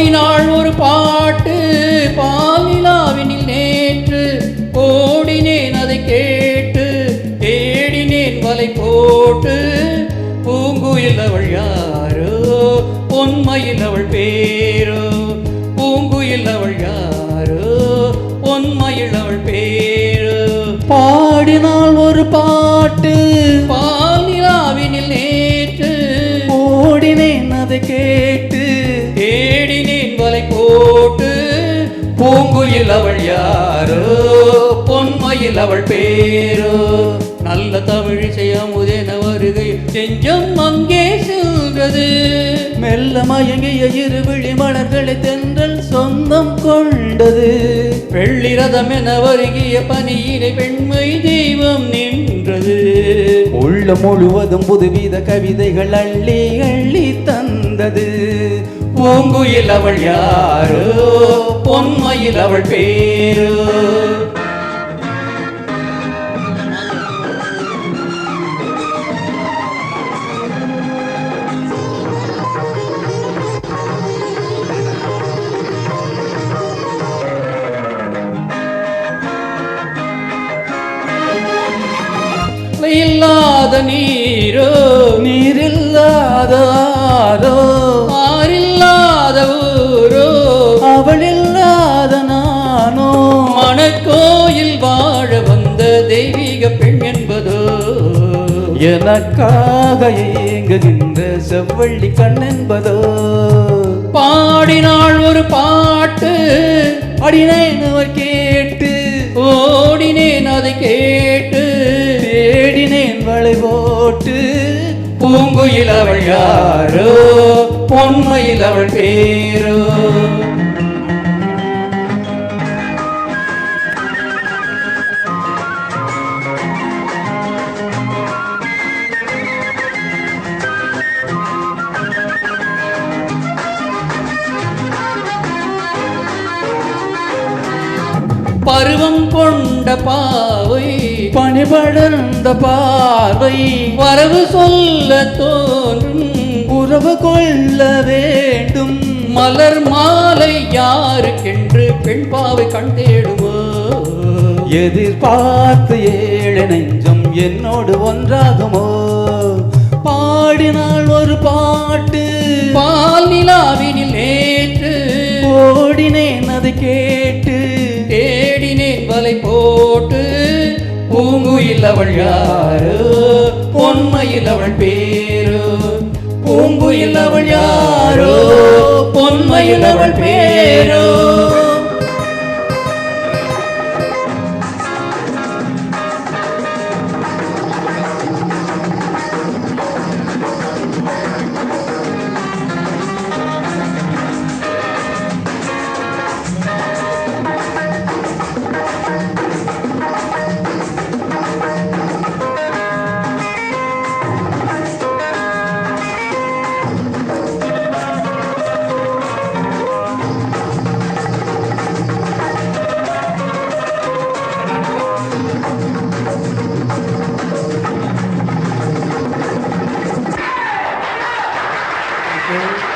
பாடினாள் ஒரு பாட்டு பாலிலாவினில் நேற்று. ஓடினேன் அதை கேட்டு தேடினேன் வலை போட்டு. பூங்குயில் அவள் யாரோ பொன்மையில் அவள் பேரோ. பூங்குயில் அவள் யாரோ பொன்மையில் அவள் பேரோ. பாடினாள் ஒரு பாட்டு பாலிலாவினில் நேற்று. ஓடினேன் அதை கேட்டு தேடினேன் வலை போட்டு. பூங்குயில் அவள் யாரோ பொன்மையில் அவள் பேரோ. நல்ல தமிழிசை அமுதென வருகை செஞ்சம் அங்கே சென்றது. மெல்ல மயங்கிய இருவிழி மலர்களை தென்றல் சொந்தம் கொண்டது. வெள்ளி ரதம் என வருகிய பனியிலே பெண்மை தெய்வம் நின்றது. உள்ள முழுவதும் புதுவித கவிதைகள் அள்ளி அள்ளி தந்தது. பூங்குயில் அவள் யாரோ பொன்மையில் அவள் பேரோ. இல்லாத நீரோ நீரில்லாத ஆரோ ஆரில்லாத ஊரோ அவள் இல்லாத நானோ. மணக்கோயில் வாழ வந்த தெய்வீக பெண் என்பதோ. எனக்காக ஏங்குகின்ற செவ்வள்ளி கண் என்பதோ. பாடினாள் ஒரு பாட்டு அடினேன் அவர் கேட்டு ஓடினேன் அதை கேட்டு. தேடினேன் வளை போட்டு. பூங்குயில் அவள் யாரோ பொன்மையில் அவள் பேரோ. பருவம் கொண்ட பாவை பணிபடர்ந்த பார்வை வரவு சொல்ல தோன்றும். உறவு கொள்ள வேண்டும். மலர் மாலை யாருக்கென்று பெண் பாவை கண் தேடுமோ. எதிர்பார்த்து ஏழு நெஞ்சம் என்னோடு ஒன்றாகுமோ. பாடினாள் ஒரு பாட்டு பால் நிலாவினில் நேற்று. ஓடினேன் அதை கேட்டு தேடினேன் வலை போட்டு. பூங்குயில் அவள் யாரோ பொன்மையில் அவள் பேரோ. பூங்குயில் அவள் யாரோ பொன்மையில் அவள் பேரோ. Thank you.